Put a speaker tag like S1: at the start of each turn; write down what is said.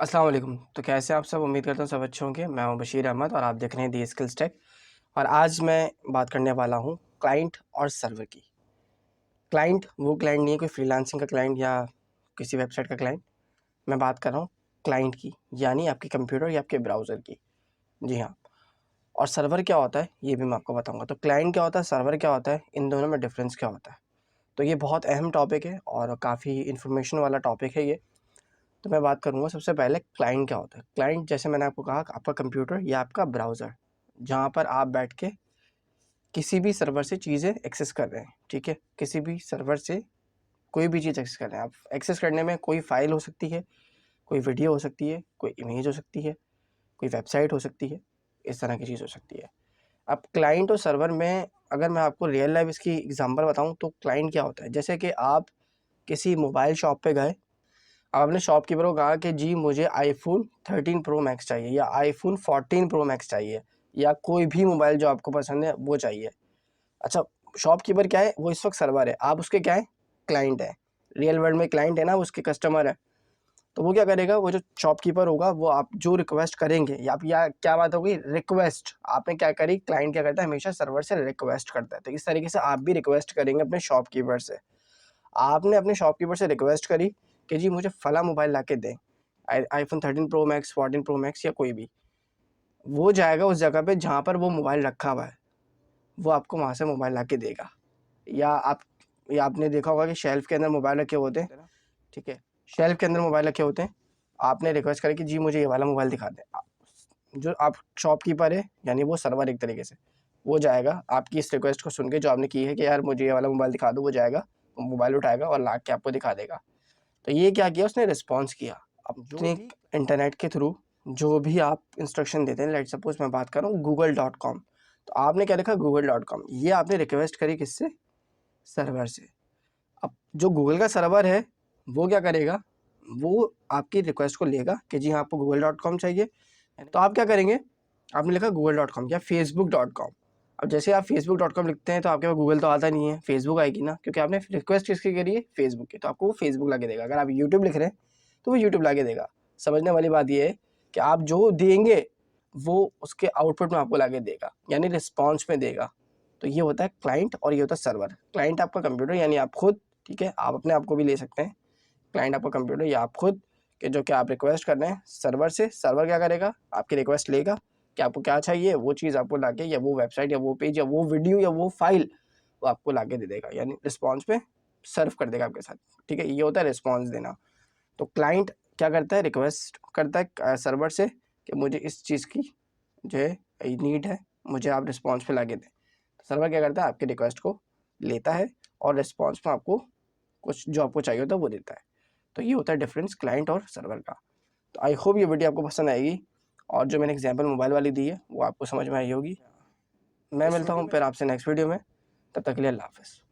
S1: अस्सलाम वालेकुम। तो कैसे हैं आप सब? उम्मीद करता हूँ सब अच्छे होंगे। मैं हूँ बशीर अहमद और आप देख रहे हैं दी स्किल्स टेक। और आज मैं बात करने वाला हूँ क्लाइंट और सर्वर की। क्लाइंट वो क्लाइंट नहीं है कोई फ्रीलांसिंग का क्लाइंट या किसी वेबसाइट का क्लाइंट। मैं बात कर रहा हूँ क्लाइंट की, यानी आपके कंप्यूटर या आपके ब्राउज़र की। जी हाँ। और सर्वर क्या होता है ये भी मैं आपको बताऊँगा। तो क्लाइंट क्या होता है, सर्वर क्या होता है, इन दोनों में डिफरेंस क्या होता है। तो ये बहुत अहम टॉपिक है और काफ़ी इन्फॉर्मेशन वाला टॉपिक है ये। तो मैं बात करूँगा सबसे पहले क्लाइंट क्या होता है। क्लाइंट जैसे मैंने आपको कहा आपका कंप्यूटर या आपका ब्राउज़र, जहाँ पर आप बैठ के किसी भी सर्वर से चीज़ें एक्सेस कर रहे हैं, ठीक है। किसी भी सर्वर से कोई भी चीज़ एक्सेस कर रहे हैं आप। एक्सेस करने में कोई फ़ाइल हो सकती है, कोई वीडियो हो सकती है, कोई इमेज हो सकती है, कोई वेबसाइट हो सकती है, इस तरह की चीज़ हो सकती है। अब क्लाइंट और सर्वर में अगर मैं आपको रियल लाइफ इसकी एग्जांपल बताऊँ तो क्लाइंट क्या होता है, जैसे कि आप किसी मोबाइल शॉप पे गए। आपने शॉपकीपर को कहा कि जी मुझे आईफ़ोन 13 प्रो मैक्स चाहिए या आईफ़ोन 14 प्रो मैक्स चाहिए या कोई भी मोबाइल जो आपको पसंद है वो चाहिए। अच्छा, शॉपकीपर क्या है, वो इस वक्त सर्वर है, आप उसके क्या है, क्लाइंट है। रियल वर्ल्ड में क्लाइंट है ना, वो उसके कस्टमर है। तो वो क्या करेगा, वो जो शॉपकीपर होगा वो आप जो रिक्वेस्ट करेंगे या क्या बात होगी, रिक्वेस्ट आपने क्या करी, क्लाइंट क्या करता है, हमेशा सर्वर से रिक्वेस्ट करता है। तो इस तरीके से आप भी रिक्वेस्ट करेंगे अपने शॉपकीपर से। आपने अपने शॉपकीपर से रिक्वेस्ट करी कि जी मुझे फला मोबाइल ला के दें, iPhone 13 pro max, 14 pro max या कोई भी। वो जाएगा उस जगह पे जहाँ पर वो मोबाइल रखा हुआ है, वो आपको वहाँ से मोबाइल ला के देगा। या आपने देखा होगा कि शेल्फ के अंदर मोबाइल रखे होते हैं, ठीक है। शेल्फ के अंदर मोबाइल रखे होते हैं, आपने रिक्वेस्ट करी कि जी मुझे ये वाला मोबाइल दिखा दें। जो आप शॉपकीपर है यानी वो सर्वर एक तरीके से, वो जाएगा आपकी इस रिक्वेस्ट को सुन के जो आपने की है कि यार मुझे ये वाला मोबाइल दिखा दो, वो जाएगा, मोबाइल उठाएगा और ला के आपको दिखा देगा। तो ये क्या किया उसने, रिस्पॉन्स किया। अपने इंटरनेट के थ्रू जो भी आप इंस्ट्रक्शन देते हैं, लेट सपोज मैं बात कर रहा हूँ google.com, तो आपने क्या लिखा google.com, ये आपने रिक्वेस्ट करी किससे, सर्वर से। अब जो गूगल का सर्वर है वो क्या करेगा, वो आपकी रिक्वेस्ट को लेगा कि जी हाँ आपको google.com चाहिए। तो आप क्या करेंगे, आपने लिखा google.com या facebook.com। अब जैसे आप facebook.com लिखते हैं तो आपके पास गूगल तो आता नहीं है, फेसबुक आएगी ना, क्योंकि आपने रिक्वेस्ट किसकी करी है, फेसबुक की, तो आपको वो फेसबुक ला के देगा। अगर आप यूट्यूब लिख रहे हैं तो वो यूट्यूब ला के देगा। समझने वाली बात ये है कि आप जो देंगे वो उसके आउटपुट में आपको ला के देगा, यानी रिस्पॉन्स में देगा। तो ये होता है क्लाइंट और ये होता है सर्वर। क्लाइंट आपका कंप्यूटर यानी आप खुद, ठीक है, आप अपने आप को भी ले सकते हैं क्लाइंट आपका कंप्यूटर या आप खुद, कि जो कि आप रिक्वेस्ट कर रहे हैं सर्वर से। सर्वर क्या करेगा, आपकी रिक्वेस्ट लेगा कि आपको क्या चाहिए, वो चीज़ आपको लाके, या वो वेबसाइट या वो पेज या वो वीडियो या वो फाइल, वो आपको लाके दे देगा, यानी रिस्पॉन्स पे सर्व कर देगा आपके साथ। ठीक है, ये होता है रिस्पॉन्स देना। तो क्लाइंट क्या करता है, रिक्वेस्ट करता है सर्वर से कि मुझे इस चीज़ की जो है नीड है, मुझे आप रिस्पॉन्स पे लाके दें। सर्वर क्या करता है, आपके रिक्वेस्ट को लेता है और रिस्पॉन्स में आपको कुछ जो आपको चाहिए होता है वो देता है। तो ये होता है डिफरेंस क्लाइंट और सर्वर का। तो आई होप ये वीडियो आपको पसंद आएगी और जो मैंने एग्जांपल मोबाइल वाली दी है वो आपको समझ में आई होगी। मैं मिलता हूँ फिर आपसे नेक्स्ट वीडियो में, तब तक के लिए अल्लाह हाफ़िज़।